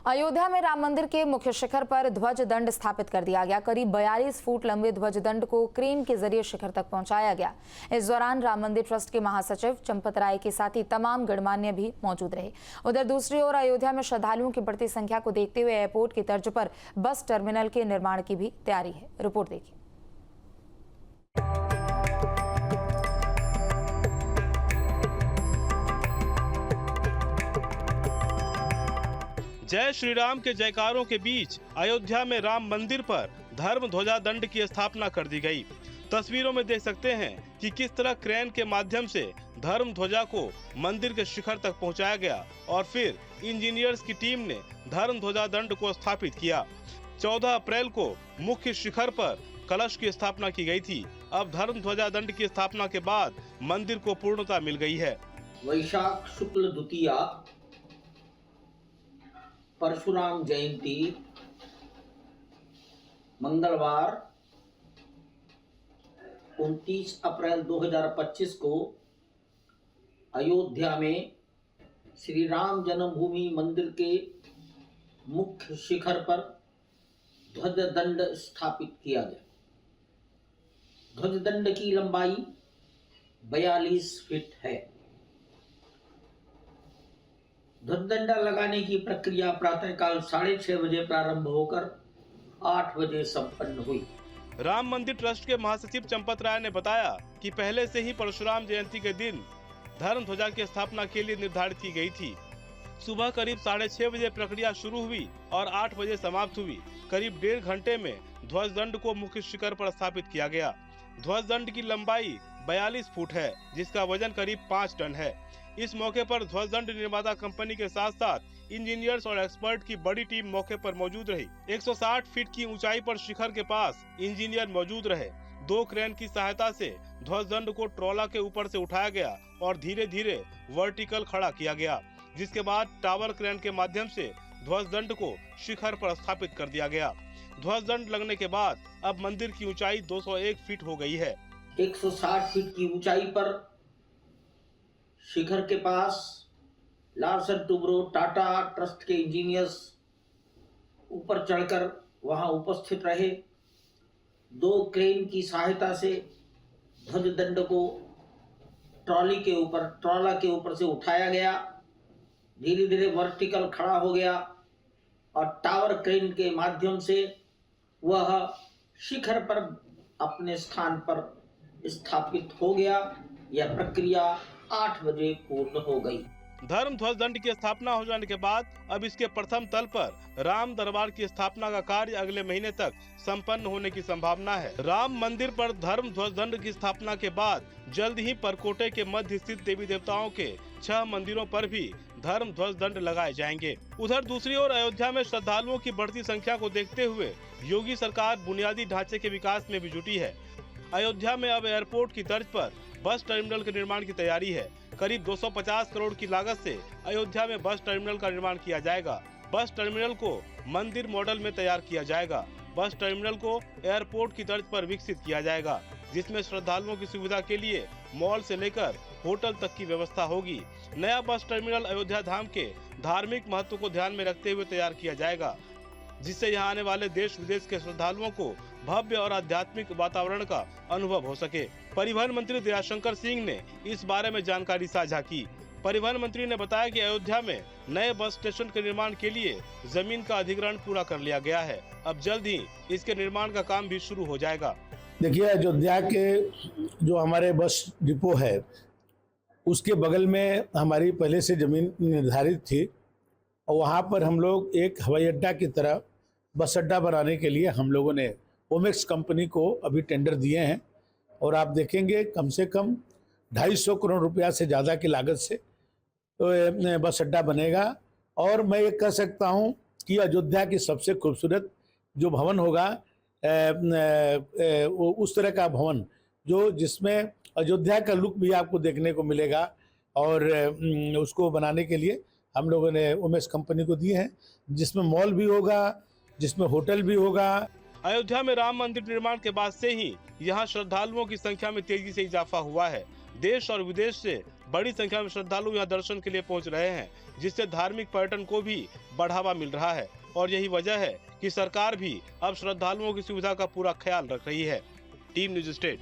अयोध्या में राम मंदिर के मुख्य शिखर पर ध्वज दंड स्थापित कर दिया गया। करीब 42 फुट लंबे ध्वज दंड को क्रेन के जरिए शिखर तक पहुंचाया गया। इस दौरान राम मंदिर ट्रस्ट के महासचिव चंपत राय के साथ ही तमाम गणमान्य भी मौजूद रहे। उधर दूसरी ओर अयोध्या में श्रद्धालुओं की बढ़ती संख्या को देखते हुए एयरपोर्ट की तर्ज पर बस टर्मिनल के निर्माण की भी तैयारी है। रिपोर्ट देखिए। जय श्री राम के जयकारों के बीच अयोध्या में राम मंदिर पर धर्म ध्वजा दंड की स्थापना कर दी गई। तस्वीरों में देख सकते हैं कि किस तरह क्रेन के माध्यम से धर्म ध्वजा को मंदिर के शिखर तक पहुंचाया गया और फिर इंजीनियर्स की टीम ने धर्म ध्वजा दंड को स्थापित किया। 14 अप्रैल को मुख्य शिखर पर कलश की स्थापना की गई थी। अब धर्म ध्वजा दंड की स्थापना के बाद मंदिर को पूर्णता मिल गई है। वैशाख शुक्ल द्वितीया परशुराम जयंती मंगलवार 29 अप्रैल 2025 को अयोध्या में श्री राम जन्मभूमि मंदिर के मुख्य शिखर पर ध्वज दंड स्थापित किया गया। ध्वज दंड की लंबाई 42 फीट है। ध्वजदंड लगाने की प्रक्रिया प्रातःकाल 6:30 बजे प्रारंभ होकर 8 बजे संपन्न हुई। राम मंदिर ट्रस्ट के महासचिव चंपत राय ने बताया कि पहले से ही परशुराम जयंती के दिन धर्म ध्वजा की स्थापना के लिए निर्धारित की गई थी। सुबह करीब 6:30 बजे प्रक्रिया शुरू हुई और 8 बजे समाप्त हुई। करीब 1.5 घंटे में ध्वज दंड को मुख्य शिखर पर स्थापित किया गया। ध्वज दंड की लंबाई 42 फुट है, जिसका वजन करीब 5 टन है। इस मौके पर ध्वज दंड निर्माता कंपनी के साथ साथ इंजीनियर्स और एक्सपर्ट की बड़ी टीम मौके पर मौजूद रही। 160 फीट की ऊंचाई पर शिखर के पास इंजीनियर मौजूद रहे। 2 क्रेन की सहायता से ध्वज दंड को ट्रॉला के ऊपर से उठाया गया और धीरे धीरे वर्टिकल खड़ा किया गया, जिसके बाद टावर क्रेन के माध्यम से ध्वज दंड को शिखर पर स्थापित कर दिया गया। ध्वज दंड लगने के बाद अब मंदिर की ऊंचाई 201 फीट हो गई है। 160 फीट की ऊंचाई पर शिखर के पास लार्सन टुब्रो टाटा ट्रस्ट के इंजीनियर्स ऊपर चढ़कर वहां उपस्थित रहे। 2 क्रेन की सहायता से ध्वज दंड को ट्रॉला के ऊपर से उठाया गया। धीरे धीरे वर्टिकल खड़ा हो गया और टावर क्रेन के माध्यम से वह शिखर पर अपने स्थान पर स्थापित हो गया। यह प्रक्रिया 8 बजे पूर्ण हो गई। धर्म ध्वज दंड की स्थापना हो जाने के बाद अब इसके प्रथम तल पर राम दरबार की स्थापना का कार्य अगले महीने तक संपन्न होने की संभावना है। राम मंदिर पर धर्म ध्वज दंड की स्थापना के बाद जल्द ही परकोटे के मध्य स्थित देवी देवताओं के 6 मंदिरों पर भी धर्म ध्वज दंड लगाए जाएंगे। उधर दूसरी ओर अयोध्या में श्रद्धालुओं की बढ़ती संख्या को देखते हुए योगी सरकार बुनियादी ढांचे के विकास में भी जुटी है। अयोध्या में अब एयरपोर्ट की तर्ज पर बस टर्मिनल के निर्माण की तैयारी है। करीब 250 करोड़ की लागत से अयोध्या में बस टर्मिनल का निर्माण किया जाएगा। बस टर्मिनल को मंदिर मॉडल में तैयार किया जाएगा। बस टर्मिनल को एयरपोर्ट की तर्ज पर विकसित किया जाएगा, जिसमें श्रद्धालुओं की सुविधा के लिए मॉल से लेकर होटल तक की व्यवस्था होगी। नया बस टर्मिनल अयोध्या धाम के धार्मिक महत्व को ध्यान में रखते हुए तैयार किया जाएगा, जिससे यहाँ आने वाले देश विदेश के श्रद्धालुओं को भव्य और आध्यात्मिक वातावरण का अनुभव हो सके। परिवहन मंत्री दयाशंकर सिंह ने इस बारे में जानकारी साझा की। परिवहन मंत्री ने बताया कि अयोध्या में नए बस स्टेशन के निर्माण के लिए जमीन का अधिग्रहण पूरा कर लिया गया है। अब जल्द ही इसके निर्माण का काम भी शुरू हो जाएगा। देखिए, अयोध्या के जो हमारे बस डिपो है उसके बगल में हमारी पहले से जमीन निर्धारित थी और वहाँ पर हम लोग एक हवाई अड्डा की तरह बस अड्डा बनाने के लिए हम लोगों ने ओमेक्स कंपनी को अभी टेंडर दिए हैं और आप देखेंगे कम से कम 250 करोड़ रुपया से ज़्यादा की लागत से तो बस अड्डा बनेगा। और मैं ये कह सकता हूँ कि अयोध्या की सबसे खूबसूरत जो भवन होगा उस तरह का भवन जिसमें अयोध्या का लुक भी आपको देखने को मिलेगा और उसको बनाने के लिए हम लोगों ने ओमेक्स कंपनी को दिए हैं, जिसमें मॉल भी होगा, जिसमें होटल भी होगा। अयोध्या में राम मंदिर निर्माण के बाद से ही यहाँ श्रद्धालुओं की संख्या में तेजी से इजाफा हुआ है। देश और विदेश से बड़ी संख्या में श्रद्धालु यहाँ दर्शन के लिए पहुँच रहे हैं, जिससे धार्मिक पर्यटन को भी बढ़ावा मिल रहा है और यही वजह है कि सरकार भी अब श्रद्धालुओं की सुविधा का पूरा ख्याल रख रही है। Team news state.